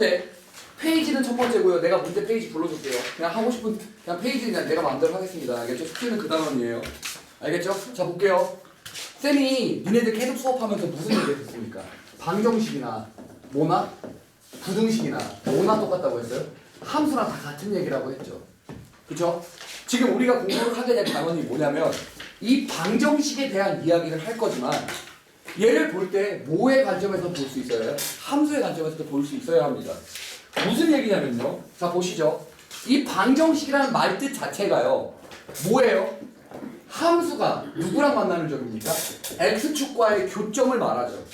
네, 페이지는 첫 번째고요. 내가 문제 페이지 불러줄게요. 그냥 하고 싶은 그냥 페이지는 그냥 내가 마음대로 하겠습니다. 알겠죠? 숙제는 그 단원이에요. 알겠죠? 자 볼게요. 쌤이 니네들 계속 수업하면서 무슨 얘기 했습니까? 방정식이나 뭐나 부등식이나 뭐나 똑같다고 했어요? 함수랑 다 같은 얘기라고 했죠. 그쵸? 지금 우리가 공부를 하게 될 단원이 뭐냐면 이 방정식에 대한 이야기를 할 거지만 얘를 볼 때 뭐의 관점에서 볼 수 있어요? 함수의 관점에서도 볼 수 있어야 합니다. 무슨 얘기냐면요. 자 보시죠. 이 방정식이라는 말뜻 자체가요. 뭐예요? 함수가 누구랑 만나는 점입니까? x축과의 교점을 말하죠.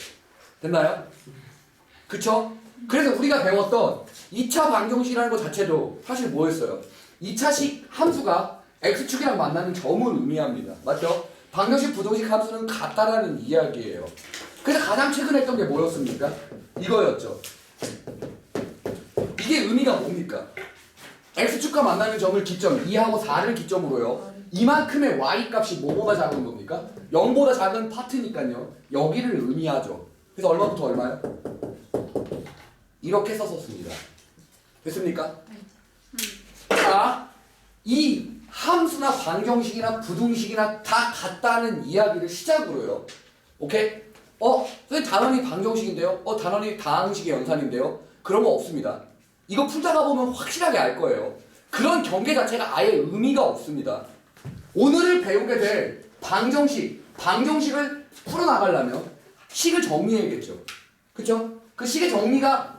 됐나요? 그쵸? 그래서 우리가 배웠던 2차 방정식이라는 것 자체도 사실 뭐였어요? 2차식 함수가 x축이랑 만나는 점을 의미합니다. 맞죠? 방정식, 부등식 함수는 같다라는 이야기예요. 그래서 가장 최근에 했던 게 뭐였습니까? 이거였죠. 이게 의미가 뭡니까? x축과 만나는 점을 기점 2하고 4를 기점으로요. 이만큼의 y 값이 뭐보다 작은 겁니까? 0보다 작은 파트니까요. 여기를 의미하죠. 그래서 얼마부터 얼마요? 이렇게 썼었습니다. 됐습니까? 자, 이 함수나 방정식이나 부등식이나 다 같다는 이야기를 시작으로요. 오케이? 선생님 단원이 방정식인데요? 단원이 다항식의 연산인데요? 그런 거 없습니다. 이거 풀다가 보면 확실하게 알 거예요. 그런 경계 자체가 아예 의미가 없습니다. 오늘을 배우게 될 방정식을 풀어나가려면 식을 정리해야겠죠. 그쵸? 그 식의 정리가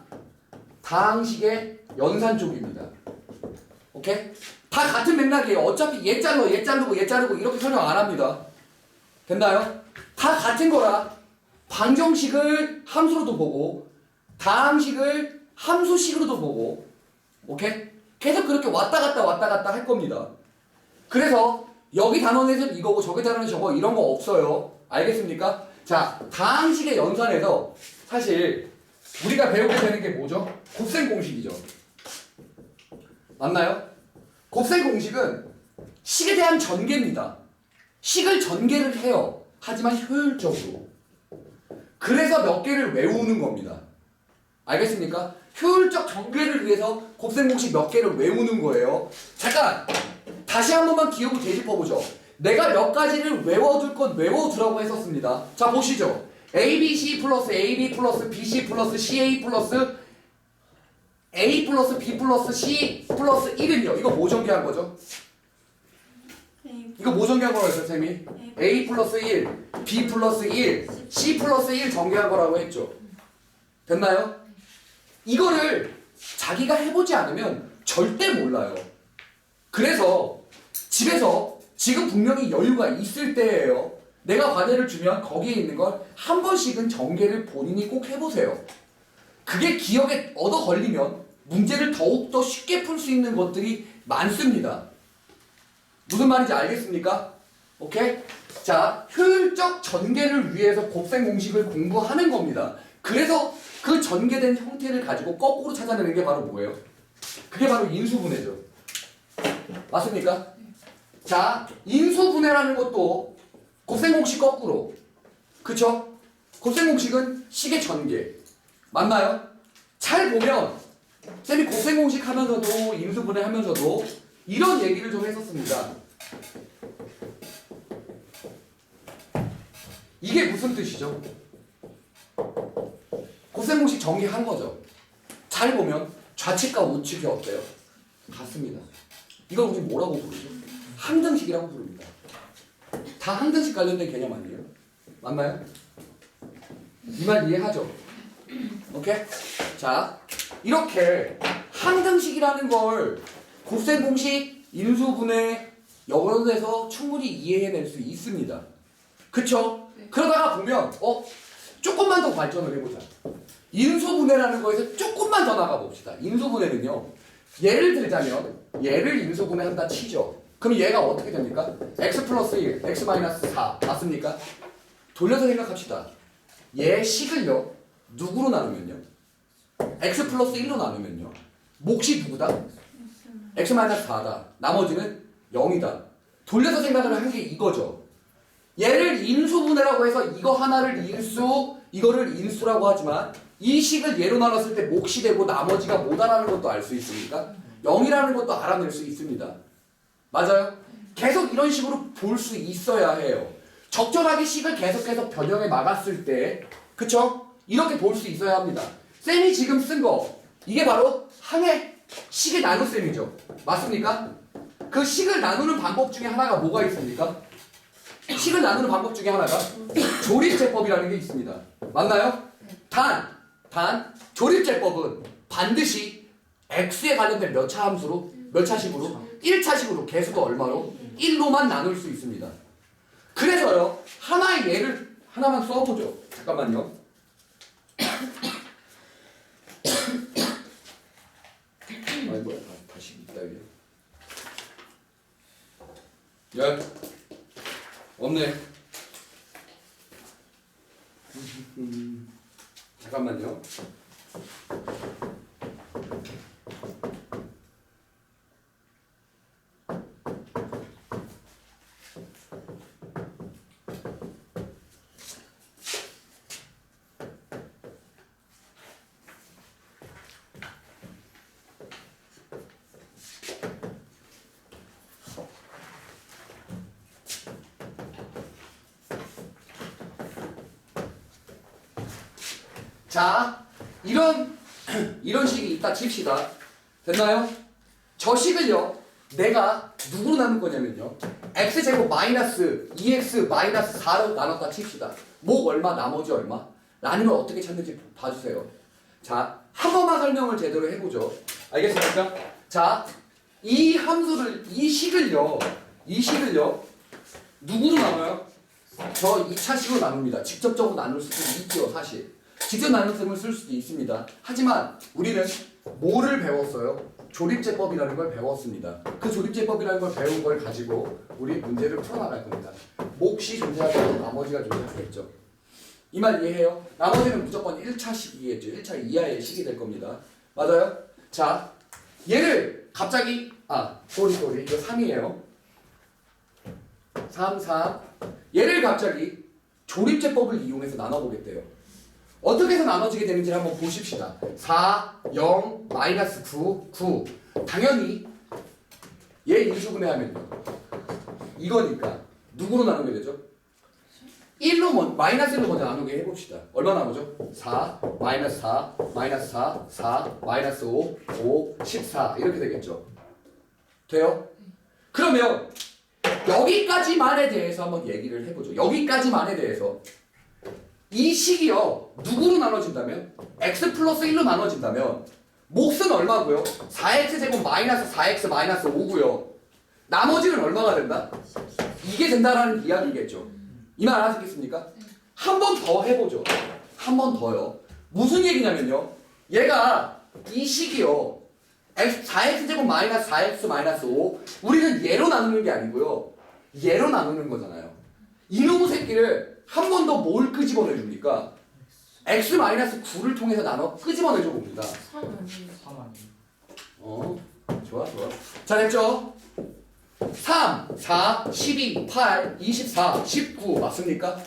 다항식의 연산 쪽입니다. 오케이? 다 같은 맥락이에요. 어차피 얘 자르고 얘 자르고 얘 자르고 이렇게 설명 안 합니다. 됐나요? 다 같은 거라 방정식을 함수로도 보고 다항식을 함수식으로도 보고 오케이? 계속 그렇게 왔다 갔다 할 겁니다. 그래서 여기 단원에서는 이거고 저기 단원에서 저거 이런 거 없어요. 알겠습니까? 자, 다항식의 연산에서 사실 우리가 배우게 되는 게 뭐죠? 곱셈 공식이죠. 맞나요? 곱셈 공식은 식에 대한 전개입니다. 식을 전개를 해요. 하지만 효율적으로. 그래서 몇 개를 외우는 겁니다. 알겠습니까? 효율적 전개를 위해서 곱셈 공식 몇 개를 외우는 거예요. 잠깐! 다시 한 번만 기억을 되짚어보죠. 내가 몇 가지를 외워둘 건 외워두라고 했었습니다. 자 보시죠. ABC 플러스 AB 플러스 BC 플러스 CA 플러스 A 플러스 B 플러스 C 플러스 1은요. 이거 뭐 전개한 거죠? 이거 뭐 전개한 거라고 했어요, 쌤이? A 플러스 1, B 플러스 1, C 플러스 1 전개한 거라고 했죠. 됐나요? 이거를 자기가 해보지 않으면 절대 몰라요. 그래서 집에서 지금 분명히 여유가 있을 때예요. 내가 과제를 주면 거기에 있는 걸 한 번씩은 전개를 본인이 꼭 해보세요. 그게 기억에 얻어 걸리면 문제를 더욱더 쉽게 풀 수 있는 것들이 많습니다. 무슨 말인지 알겠습니까? 오케이? 자, 효율적 전개를 위해서 곱셈 공식을 공부하는 겁니다. 그래서 그 전개된 형태를 가지고 거꾸로 찾아내는 게 바로 뭐예요? 그게 바로 인수분해죠. 맞습니까? 자, 인수분해라는 것도 곱셈 공식 거꾸로. 그쵸? 곱셈 공식은 식의 전개. 맞나요? 잘 보면 쌤이 곱셈 공식 하면서도 인수분해 하면서도 이런 얘기를 좀 했었습니다. 이게 무슨 뜻이죠? 곱셈 공식 전개한 거죠. 잘 보면 좌측과 우측이 어때요? 같습니다. 이걸 우리 뭐라고 부르죠? 항등식이라고 부릅니다. 다 항등식 관련된 개념 아니에요? 맞나요? 이 말 이해하죠? 오케이? 자, 이렇게 항등식이라는 걸 곱셈 공식, 인수분해 여러 데서 충분히 이해해낼 수 있습니다. 그쵸? 네. 그러다가 보면 조금만 더 발전을 해보자. 인수분해라는 거에서 조금만 더 나가봅시다. 인수분해는요, 예를 들자면 얘를 인수분해한다 치죠. 그럼 얘가 어떻게 됩니까? x 플러스 1, x 마이너스 4 맞습니까? 돌려서 생각합시다. 얘 식을요 누구로 나누면요? x 플러스 1로 나누면요 몫이 누구다? x 마이너스 4다. 나머지는 0이다. 돌려서 생각을 한 게 이거죠. 얘를 인수분해라고 해서 이거 하나를 일수, 이거를 인수라고 하지만 이 식을 예로 나눴을 때 몫이 되고 나머지가 뭐다라는 것도 알 수 있습니까? 0이라는 것도 알아낼 수 있습니다. 맞아요? 계속 이런 식으로 볼 수 있어야 해요. 적절하게 식을 계속해서 변형해 나갔을 때, 그쵸? 이렇게 볼 수 있어야 합니다. 쌤이 지금 쓴 거, 이게 바로 항의 식의 나눗셈이죠. 맞습니까? 그 식을 나누는 방법 중에 하나가 뭐가 있습니까? 식을 나누는 방법 중에 하나가 조립제법이라는 게 있습니다. 맞나요? 단 조립제법은 반드시 x에 관련된 몇 차 함수로, 몇 차식으로? 1차식으로 개수가 얼마로? 1로만 나눌 수 있습니다. 그래서요, 하나의 예를 하나만 써보죠. 잠깐만요. 아이 뭐야, 다시 있다 이게. 야, 없네. 잠깐만요. 자, 이런 식이 있다 칩시다. 됐나요? 저 식을요, 내가 누구로 나눌 거냐면요, x제곱 마이너스 2x 마이너스 4로 나눴다 칩시다. 목 얼마, 나머지 얼마? 나누면 어떻게 찾는지 봐주세요. 자, 한 번만 설명을 제대로 해보죠. 알겠습니까? 자, 이 식을요, 누구로 나눠요? 저 2차식으로 나눕니다. 직접적으로 나눌 수도 있죠, 사실. 직접 나눗셈을 쓸 수도 있습니다. 하지만 우리는 뭐를 배웠어요? 조립제법이라는 걸 배웠습니다. 그 조립제법이라는 걸 배운 걸 가지고 우리 문제를 풀어나갈 겁니다. 몫이 존재하고 나머지가 존재하겠죠. 이 말 이해해요? 나머지는 무조건 1차식이겠죠. 1차 이하의 식이 될 겁니다. 맞아요? 자, 얘를 갑자기 소리 이거 3이에요. 3. 얘를 갑자기 조립제법을 이용해서 나눠보겠대요. 어떻게 해서 나눠지게 되는지를 한번 보십시다. 4, 0, 마이너스 9, 9. 당연히 얘 인수분해하면요, 이거니까 누구로 나누게 되죠? 1로 마이너스 1로 먼저 나누게 해봅시다. 얼마 나오죠? 4, 마이너스 4, 마이너스 4, 4, 마이너스 5, 5, 14 이렇게 되겠죠. 돼요? 그러면 여기까지만에 대해서 한번 얘기를 해보죠. 여기까지만에 대해서. 이 식이요, 누구로 나눠진다면? x 플러스 1로 나눠진다면 몫은 얼마고요? 4x제곱 마이너스 4x 마이너스 5고요. 나머지는 얼마가 된다? 이게 된다라는 이야기겠죠. 이 말 알아듣겠습니까? 한 번 더 해보죠. 한 번 더요. 무슨 얘기냐면요, 얘가 이 식이요, 4x제곱 마이너스 4x 마이너스 5, 우리는 얘로 나누는 게 아니고요, 얘로 나누는 거잖아요. 이놈의 새끼를 한 번 더 뭘 끄집어내 줍니까? x-9를 통해서 나눠 끄집어내 줘 봅니다. 3 좋아. 자, 됐죠? 3, 4, 12, 8, 24, 19 맞습니까?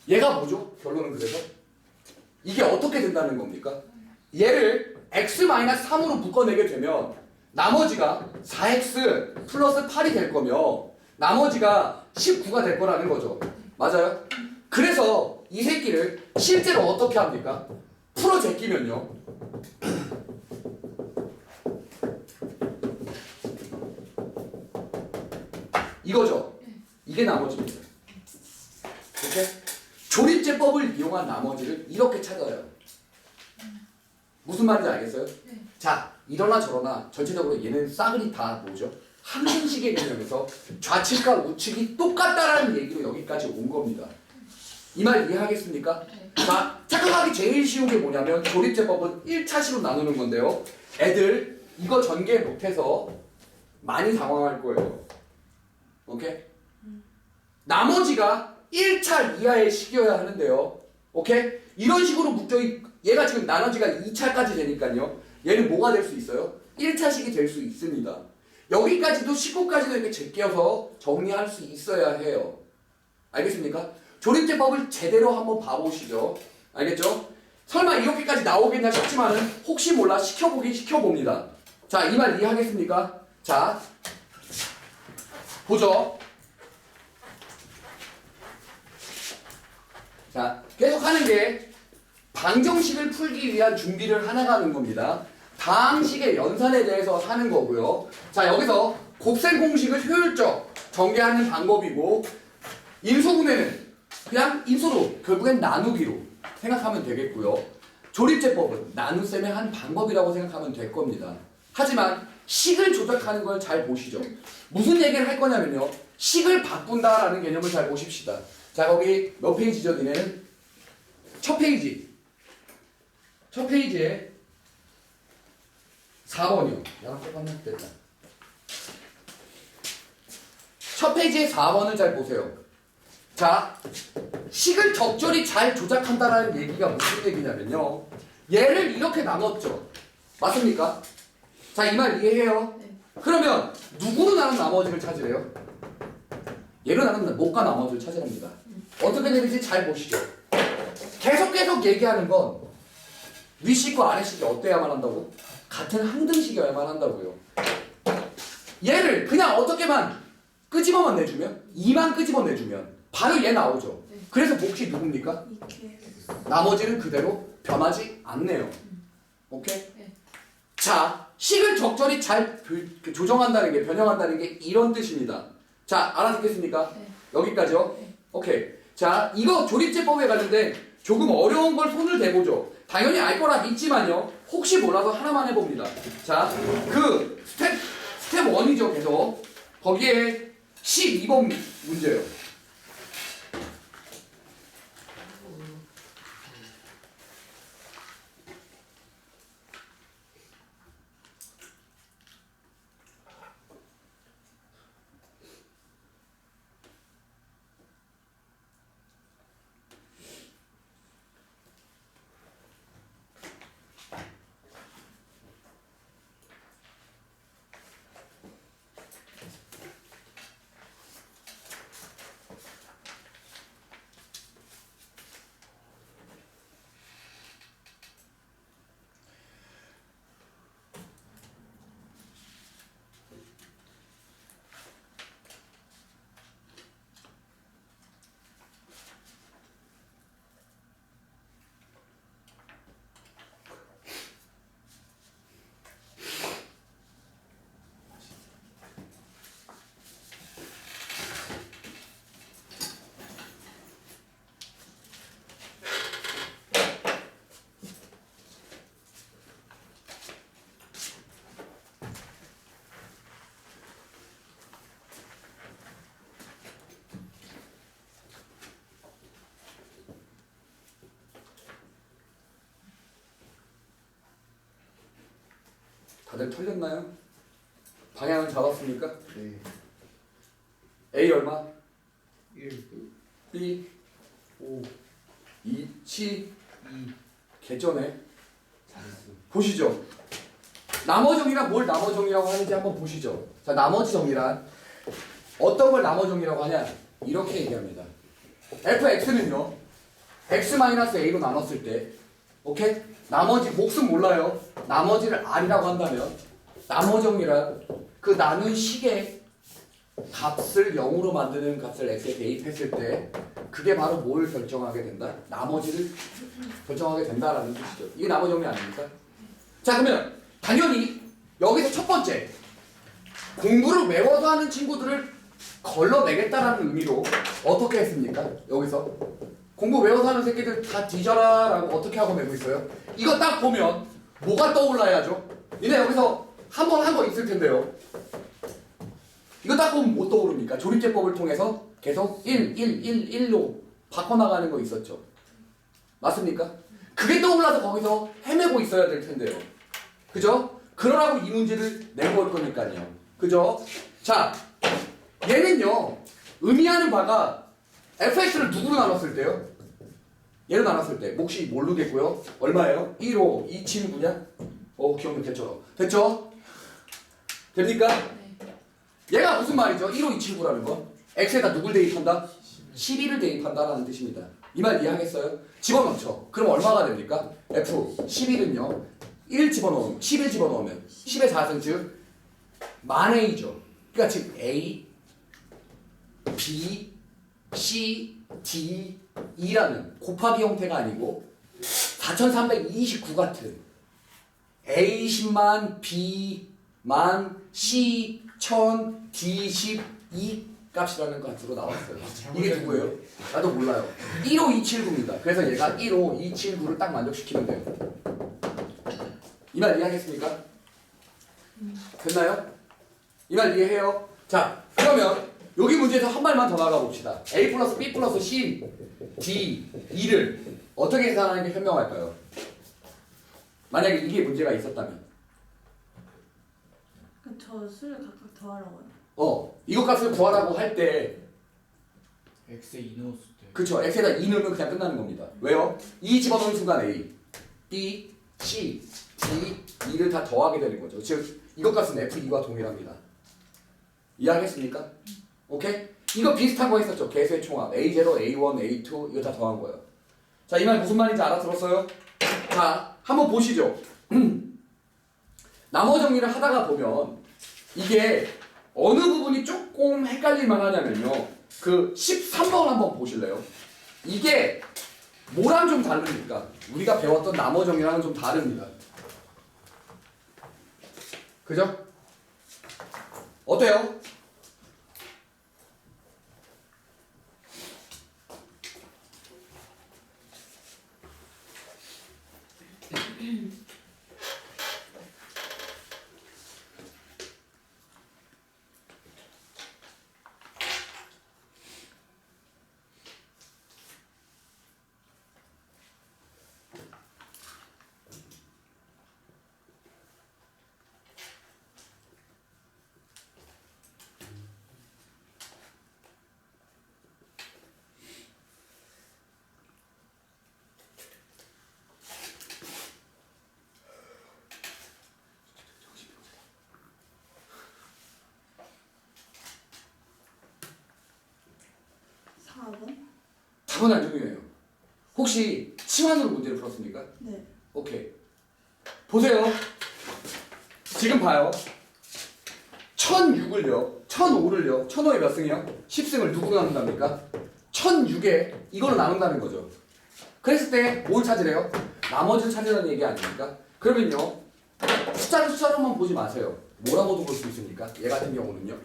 얘가 뭐죠? 결론은 그래서 이게 어떻게 된다는 겁니까? 얘를 x-3으로 묶어내게 되면 나머지가 4x 플러스 8이 될 거며 나머지가 19가 될 거라는 거죠. 맞아요? 그래서 이 새끼를 실제로 어떻게 합니까? 풀어 제끼면요, 이거죠. 이게 나머지입니다. 이렇게 조립제법을 이용한 나머지를 이렇게 찾아요. 무슨 말인지 알겠어요? 자, 이러나 저러나 전체적으로 얘는 싸그리 다 뭐죠? 항등식의 개념에서 좌측과 우측이 똑같다라는 얘기로 여기까지 온 겁니다. 이 말 이해하겠습니까? 자, 착각하기 제일 쉬운 게 뭐냐면 조립제법은 1차식으로 나누는 건데요, 애들 이거 전개 못해서 많이 당황할 거예요. 오케이? 나머지가 1차 이하의 식이어야 하는데요, 오케이? 이런 식으로 얘가 지금 나머지가 2차까지 되니까요, 얘는 뭐가 될 수 있어요? 1차식이 될 수 있습니다. 여기까지도 19까지도 이렇게 제껴서 정리할 수 있어야 해요. 알겠습니까? 조립제법을 제대로 한번 봐보시죠. 알겠죠? 설마 이렇게까지 나오겠나 싶지만은 혹시 몰라 시켜보긴 시켜봅니다. 자, 이 말 이해하겠습니까? 자, 보죠. 자, 계속 하는 게 방정식을 풀기 위한 준비를 해나가는 겁니다. 다항식의 연산에 대해서 하는 거고요. 자, 여기서 곱셈 공식을 효율적 전개하는 방법이고, 인수분해는 그냥 인수로 결국엔 나누기로 생각하면 되겠고요. 조립제법은 나눗셈의 한 방법이라고 생각하면 될 겁니다. 하지만 식을 조작하는 걸 잘 보시죠. 무슨 얘기를 할 거냐면요, 식을 바꾼다라는 개념을 잘 보십시다. 자, 거기 몇 페이지죠, 니네는? 첫 페이지. 첫 페이지에 4번이요. 야, 똑같네. 됐다. 첫 페이지에 4번을 잘 보세요. 자, 식을 적절히 잘 조작한다라는 얘기가 무슨 얘기냐면요, 얘를 이렇게 나눴죠. 맞습니까? 자, 이 말 이해해요? 네. 그러면 누구로 나눈 나머지를 찾으래요? 얘로 나눈 못과 나머지를 찾으랍니다. 어떻게 되는지 잘 보시죠. 계속 얘기하는 건 윗식과 아래식이 어때야만 한다고? 같은 항등식이어야만 한다고요. 얘를 그냥 어떻게만 끄집어만 내주면, 2만 끄집어 내주면 바로 얘 나오죠. 네. 그래서 몫이 누굽니까? 이렇게. 나머지는 그대로 변하지 않네요. 오케이? 네. 자, 식을 적절히 잘 조정한다는 게, 변형한다는 게 이런 뜻입니다. 자, 알아듣겠습니까? 네. 여기까지요? 네. 오케이. 자, 이거 조립제법에 관련된 조금 어려운 걸 손을 대보죠. 당연히 알 거라 믿지만요, 혹시 몰라서 하나만 해봅니다. 자, 그 스텝 1이죠, 계속. 거기에 12번 문제예요. 다들 털렸나요? 방향은 잡았습니까? 네. A 얼마? 1, B 5, 2, 7 2. 개쩌네. 잘했어. 보시죠. 나머 정의란 뭘 나머 정의라고 하는지 한번 보시죠. 자, 나머지 정의란 어떤 걸 나머 정의라고 하냐? 이렇게 얘기합니다. fx는요, x-a로 나눴을 때, 오케이? 나머지 몫은 몰라요. 나머지를 r이라고 한다면 나머 정의란 그 나눈 식의 값을 0으로 만드는 값을 x에 대입했을 때 그게 바로 뭘 결정하게 된다? 나머지를 결정하게 된다라는 뜻이죠. 이게 나머 정의 아닙니까? 자, 그러면 당연히 여기서 첫 번째, 공부를 외워서 하는 친구들을 걸러내겠다라는 의미로 어떻게 했습니까? 여기서 공부 외워서 하는 새끼들 다 뒤져라 라고 어떻게 하고 내고 있어요? 이거 딱 보면 뭐가 떠올라야죠? 니네 여기서 한 번 한 거 있을 텐데요. 이거 딱 보면 뭐 떠오릅니까? 조립제법을 통해서 계속 1로 바꿔나가는 거 있었죠. 맞습니까? 그게 떠올라서 거기서 헤매고 있어야 될 텐데요. 그죠? 그러라고 이 문제를 내고 올 거니까요. 그죠? 자, 얘는요, 의미하는 바가 fx를 누구로 나눴을 때요? 얘로 나눴을 때 몫이 모르겠고요. 얼마예요? 1호 279냐? 기억력 됐죠? 됐죠? 됩니까? 네. 얘가 무슨 말이죠? 1호 279라는 건 x에다 누굴 대입한다? 12를 대입한다라는 뜻입니다. 이 말 이해하겠어요? 집어넣죠. 그럼 얼마가 됩니까? F 11은요. 1 집어넣으면 11 집어넣으면 10의 4승 즉 만 A죠. 그러니까 즉 A, B, C, D, E라는 곱하기 형태가 아니고 4329 같은 A 10만, B 만, C 1000, D 10, E 값이라는 값으로 나왔어요. 이게 누구예요? 나도 몰라요. 15279입니다. 그래서 얘가 15279를 딱 만족시키면 돼요. 이 말 이해하겠습니까? 됐나요? 이 말 이해해요? 자, 그러면 여기 문제에서 한 발만 더 나가 봅시다. A 플러스 B 플러스 C, D, E를 어떻게 계산하는 게 현명할까요? 만약에 이게 문제가 있었다면 저 수를 각각 더하라고요. 이거 값을 구하라고 할 때 X에 2 넣었을 때. 그쵸, X에다 2 넣으면 그냥 끝나는 겁니다. 왜요? 2 집어넣는 순간 A, B, C, D, E를 다 더하게 되는 거죠. 즉 이것 값은 F2와 동일합니다. 이해하겠습니까? 오케이? 이거 비슷한 거 있었죠. 개수의 총합 A0, A1, A2 이거 다 더한 거예요. 자, 이 말 무슨 말인지 알아들었어요? 자, 한번 보시죠. 나머 정리를 하다가 보면 이게 어느 부분이 조금 헷갈릴 만하냐면요. 그 13번 한번 보실래요? 이게 뭐랑 좀 다릅니까? 우리가 배웠던 나머 정리랑은 좀 다릅니다. 그죠? 어때요? 답은 안 중요해요. 혹시 치환으로 문제를 풀었습니까? 네. 오케이. 보세요. 지금 봐요. 1006을요. 1005를요. 1005에 몇 승이요? 10승을 누구로 나눈답니까? 1006에 이걸로 나눈다는 거죠. 그랬을 때 뭘 찾으래요? 나머지를 찾으라는 얘기 아닙니까? 그러면요. 숫자로만 보지 마세요. 뭐라고도 볼 수 있습니까? 얘 같은 경우는요.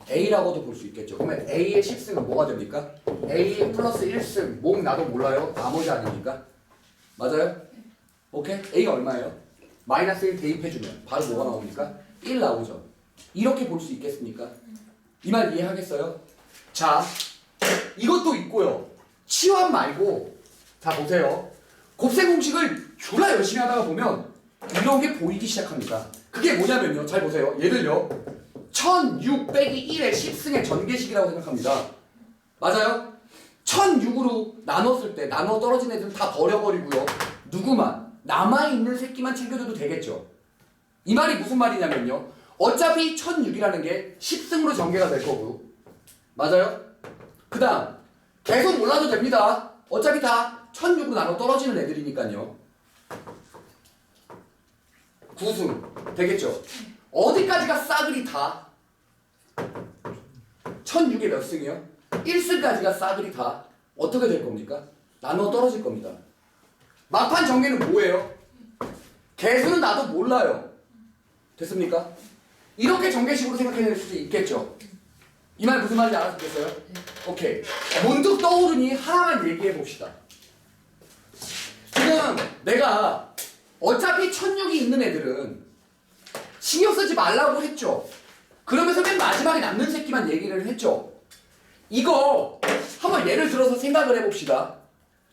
A라고도 볼 수 있겠죠. 그러면 A의 10승은 뭐가 됩니까? A 플러스 1승. 목 나도 몰라요. 나머지 아닙니까? 맞아요? 오케이? A가 얼마예요? 마이너스 1 대입해주면 바로 뭐가 나옵니까? 1 나오죠. 이렇게 볼 수 있겠습니까? 이 말 이해하겠어요? 자, 이것도 있고요. 치환 말고 자 보세요. 곱셈 공식을 졸라 열심히 하다가 보면 이런 게 보이기 시작합니다. 그게 뭐냐면요. 잘 보세요. 얘를요. 1006 빼기 1의 10승의 전개식이라고 생각합니다. 맞아요? 1006으로 나눴을 때 나눠 떨어진 애들은 다 버려버리고요. 누구만 남아있는 새끼만 챙겨줘도 되겠죠. 이 말이 무슨 말이냐면요. 어차피 1006이라는 게 10승으로 전개가 될 거고 맞아요? 그 다음 계속 몰라도 됩니다. 어차피 다 1006으로 나눠 떨어지는 애들이니까요. 9승 되겠죠. 어디까지가 싸그리 다 1006에 몇 승이요? 1승까지가 싸그리 다 어떻게 될 겁니까? 나눠 떨어질 겁니다. 막판 전개는 뭐예요? 개수는 나도 몰라요. 됐습니까? 이렇게 전개식으로 생각해낼 수도 있겠죠. 이 말 무슨 말인지 알아듣겠어요? 오케이. 문득 떠오르니 하나만 얘기해 봅시다. 지금 내가 어차피 1006이 있는 애들은 신경 쓰지 말라고 했죠. 그러면서 맨 마지막에 남는 새끼만 얘기를 했죠. 이거 한번 예를 들어서 생각을 해봅시다.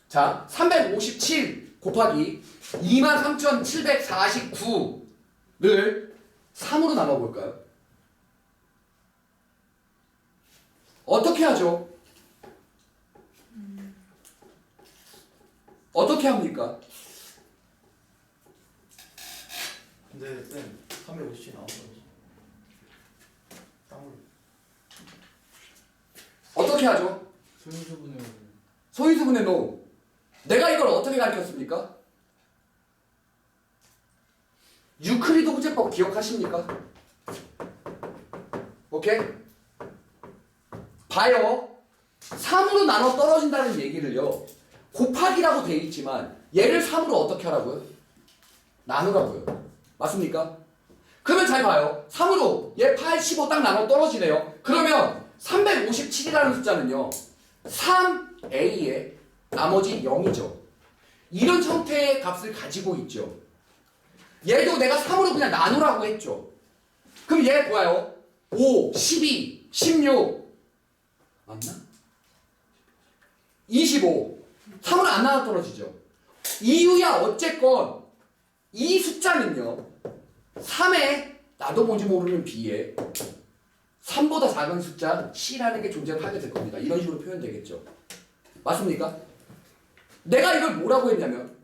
자, 357 곱하기 23,749를 3으로 나눠볼까요? 어떻게 하죠? 어떻게 합니까? 근데 쌤 350이 나온 거지. 땀을 어떻게 하죠? 소유수분을 소인수분해 노. 내가 이걸 어떻게 가르쳤습니까? 유클리드 후제법 기억하십니까? 오케이? 봐요. 3으로 나눠 떨어진다는 얘기를요. 곱하기라고 돼 있지만 얘를 3으로 어떻게 하라고요? 나누라고요. 맞습니까? 그러면 잘 봐요. 3으로 얘 85 딱 나눠 떨어지네요. 그러면 357이라는 숫자는요. 3a에 나머지 0이죠. 이런 형태의 값을 가지고 있죠. 얘도 내가 3으로 그냥 나누라고 했죠. 그럼 얘 뭐예요? 5, 12, 16 맞나? 25 3으로 안 나눠 떨어지죠. 이유야 어쨌건 이 숫자는요 3에 나도 뭔지 모르는 b에 3보다 작은 숫자 c라는 게 존재를 하게 될 겁니다. 이런 식으로 표현되겠죠. 맞습니까? 내가 이걸 뭐라고 했냐면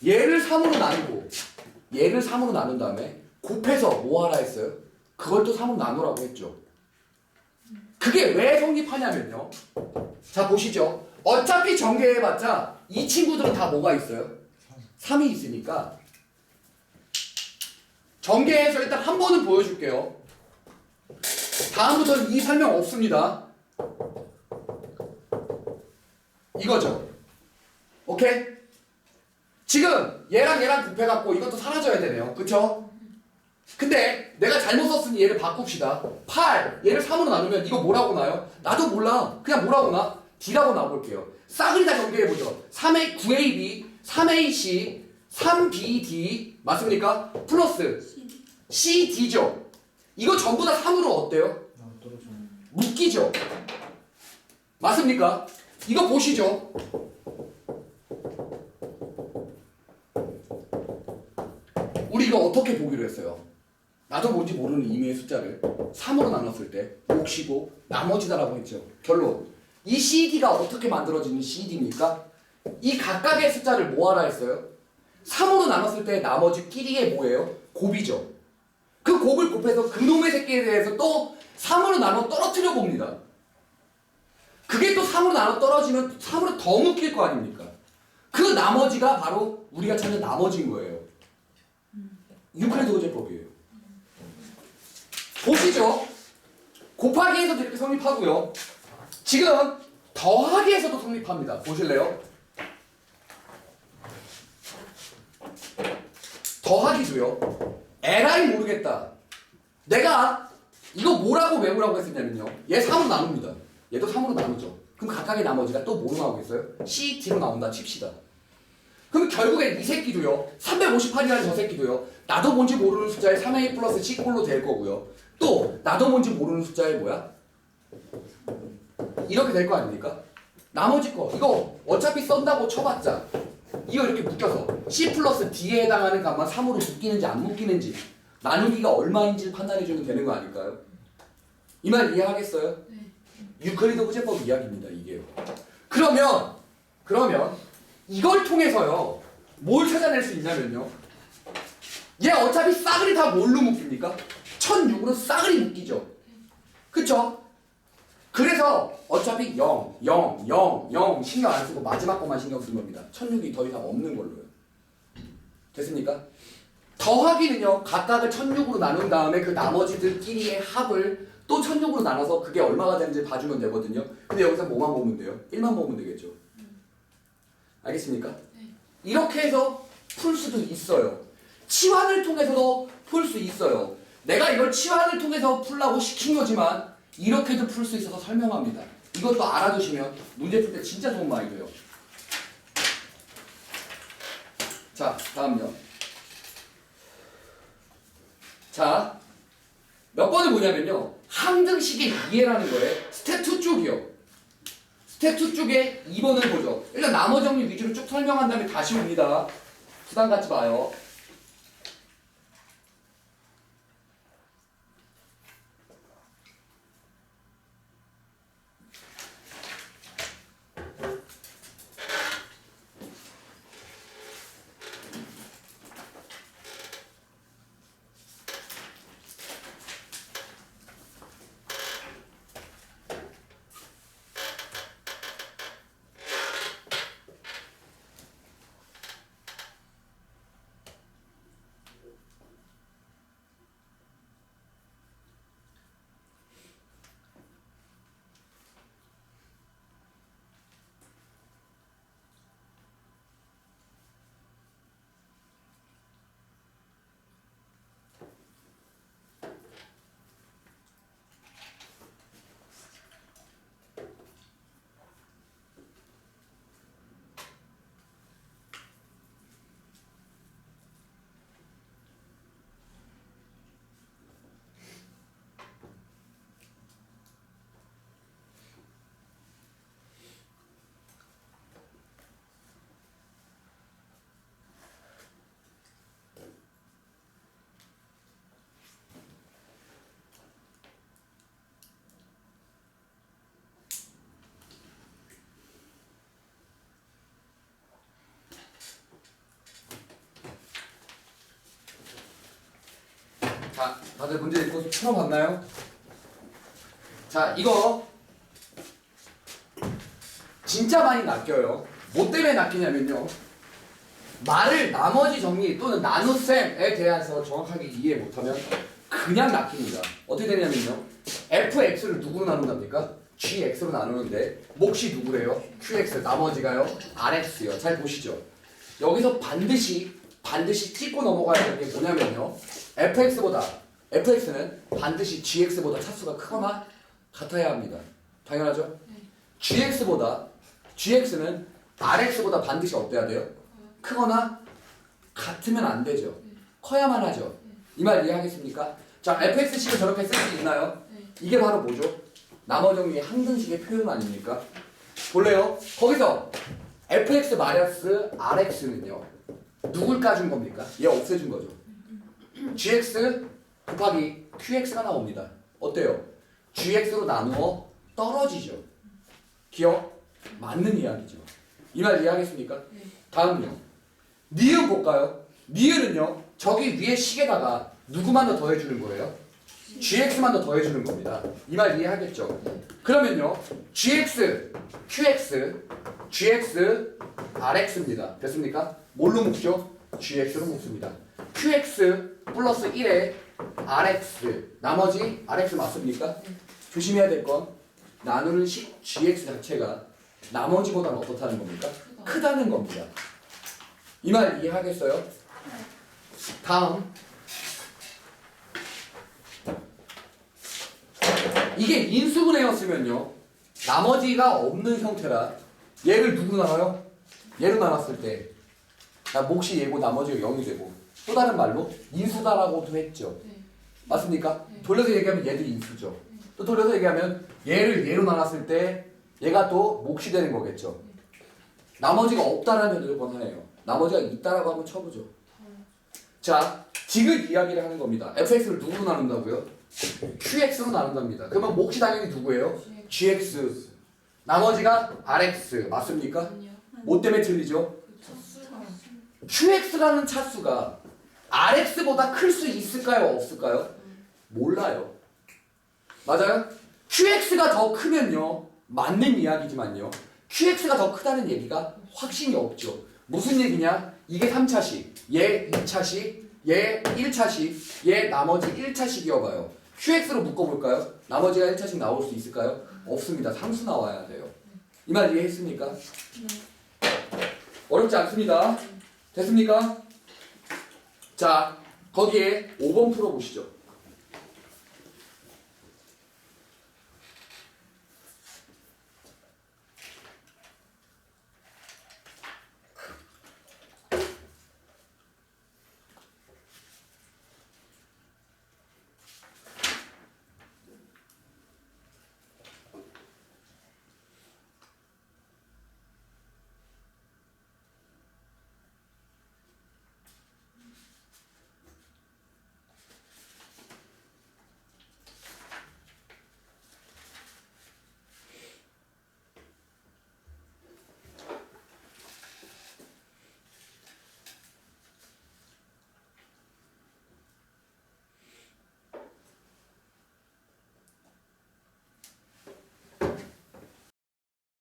얘를 3으로 나누고 얘를 3으로 나눈 다음에 곱해서 뭐 하라 했어요? 그걸 또 3으로 나누라고 했죠. 그게 왜 성립하냐면요. 자 보시죠. 어차피 전개해봤자 이 친구들은 다 뭐가 있어요? 3이 있으니까 전개해서 일단 한 번은 보여줄게요. 다음부터는 이 설명 없습니다. 이거죠. 오케이? 지금 얘랑 얘랑 곱해갖고 이것도 사라져야 되네요. 그쵸? 근데 내가 잘못 썼으니 얘를 바꿉시다. 8 얘를 3으로 나누면 이거 뭐라고 나요? 나도 몰라. 그냥 뭐라고 나? D라고 나볼게요. 싸그리 다 전개해보죠. 3A, 9AB, 3AC, 3BD 맞습니까? 플러스 CD죠. 이거 전부 다 3으로 어때요? 떨어져. 묶이죠. 맞습니까? 이거 보시죠. 우리 이거 어떻게 보기로 했어요? 나도 뭔지 모르는 임의의 숫자를 3으로 나눴을 때 몫이고 나머지다라고 했죠. 결론. 이 CD가 어떻게 만들어지는 CD입니까? 이 각각의 숫자를 뭐하라 했어요? 3으로 나눴을 때 나머지끼리의 뭐예요? 곱이죠. 그 곱을 곱해서 그놈의 새끼에 대해서 또 3으로 나눠 떨어뜨려 봅니다. 그게 또 3으로 나눠 떨어지면 3으로 더 묶일 거 아닙니까? 그 나머지가 바로 우리가 찾는 나머지인 거예요. 유클리드 호재법이에요. 보시죠. 곱하기에서도 이렇게 성립하고요. 지금 더하기에서도 성립합니다. 보실래요? 더하기도요. 에라이 모르겠다. 내가 이거 뭐라고 외우라고 했었냐면요. 얘 3으로 나눕니다. 얘도 3으로 나누죠. 그럼 각각의 나머지가 또 뭐로 나오겠어요? C, D로 나온다 칩시다. 그럼 결국엔 이 새끼도요. 358이라는 저 새끼도요. 나도 뭔지 모르는 숫자에 3A 플러스 C꼴로 될 거고요. 또 나도 뭔지 모르는 숫자에 뭐야? 이렇게 될 거 아닙니까? 나머지 거 이거 어차피 쓴다고 쳐봤자 이거 이렇게 묶여서 C 플러스 D에 해당하는 값만 3으로 묶이는지 안 묶이는지 나누기가 얼마인지를 판단해주면 되는 거 아닐까요? 이 말 이해하겠어요? 네. 유클리드 후제법 이야기입니다. 이게. 그러면 이걸 통해서요. 뭘 찾아낼 수 있냐면요. 얘 어차피 싸그리 다 뭘로 묶입니까? 1006으로 싸그리 묶이죠. 그쵸? 그래서 어차피 0, 0, 0, 0 신경 안 쓰고 마지막 것만 신경 쓴 겁니다. 1006이 더 이상 없는 걸로요. 됐습니까? 더하기는요. 각각을 1006으로 나눈 다음에 그 나머지들끼리의 합을 또 1006으로 나눠서 그게 얼마가 되는지 봐주면 되거든요. 근데 여기서 뭐만 보면 돼요? 1만 보면 되겠죠. 알겠습니까? 네. 이렇게 해서 풀 수도 있어요. 치환을 통해서도 풀 수 있어요. 내가 이걸 치환을 통해서 풀라고 시킨 거지만 이렇게도 풀 수 있어서 설명합니다. 이것도 알아두시면 문제 풀 때 진짜 도움 많이 돼요. 자, 다음요. 자, 몇 번을 보냐면요. 항등식의 이해라는 거에 스텝 2 쪽이요. 스텝 2 쪽에 2번을 보죠. 일단 나머지 정리 위주로 쭉 설명한 다음에 다시 옵니다. 부담 갖지 마요. 자, 다들 문제 읽고 풀어봤나요? 자, 이거 진짜 많이 낚여요. 뭐 때문에 낚이냐면요. 말을 나머지 정리 또는 나눗셈에 대해서 정확하게 이해 못하면 그냥 낚입니다. 어떻게 되냐면요. fx를 누구로 나눈답니까? gx로 나누는데 몫이 누구래요? qx, 나머지가요? rx요. 잘 보시죠. 여기서 반드시 찍고 넘어가야 되는 게 뭐냐면요. fx는 반드시 gx보다 차수가 크거나 같아야 합니다. 당연하죠? gx는 rx보다 반드시 어때야 돼요? 크거나 같으면 안 되죠. 커야만 하죠. 이 말 이해하겠습니까? 자, fx식을 저렇게 쓸 수 있나요? 이게 바로 뭐죠? 나머정리의 항등식의 표현 아닙니까? 볼래요? 거기서 fx 마이너스 rx는요. 누굴 까준 겁니까? 얘 없애준 거죠. gx 곱하기 qx가 나옵니다. 어때요? gx로 나누어 떨어지죠. 기억? 맞는 이야기죠. 이 말 이해하겠습니까? 다음요. 니은 볼까요? 니은은요. 저기 위에 식에다가 누구만 더 더해주는 거예요? gx만 더 더해주는 겁니다. 이 말 이해하겠죠? 그러면요. gx, qx, rx입니다. 됐습니까? 뭘로 묶죠? gx로 묶습니다. qx 플러스 1에 rx 나머지 rx 맞습니까? 조심해야 될 건 나누는 식 gx 자체가 나머지보다는 어떻다는 겁니까? 크다는 겁니다. 이 말 이해하겠어요? 다음 이게 인수분해였으면요 나머지가 없는 형태라 얘를 누구로 나눠요? 얘로 나눴을 때 몫이 얘고 나머지가 0이 되고 또 다른 말로 인수다라고도 했죠. 맞습니까? 돌려서 얘기하면 얘도 인수죠. 또 돌려서 얘기하면 얘를 얘로 나눴을 때 얘가 또 몫이 되는 거겠죠. 나머지가 없다라는 조건 하나예요. 나머지가 있다라고 한번 쳐보죠. 자, 지금 이야기를 하는 겁니다. fx를 누구로 나눈다고요? qx로 나눈답니다. 그러면 몫이 당연히 누구예요? gx. 나머지가 rx. 맞습니까? 뭐 때문에 틀리죠? qx라는 차수가 rx보다 클 수 있을까요? 없을까요? 몰라요. 맞아요? qx가 더 크면요. 맞는 이야기지만요. qx가 더 크다는 얘기가 확신이 없죠. 무슨 얘기냐? 이게 3차식, 얘 2차식, 얘 1차식, 얘 나머지 1차식이어봐요. qx로 묶어볼까요? 나머지가 1차식 나올 수 있을까요? 없습니다. 상수 나와야 돼요. 이 말 이해했습니까? 어렵지 않습니다. 됐습니까? 자, 거기에 5번 풀어보시죠.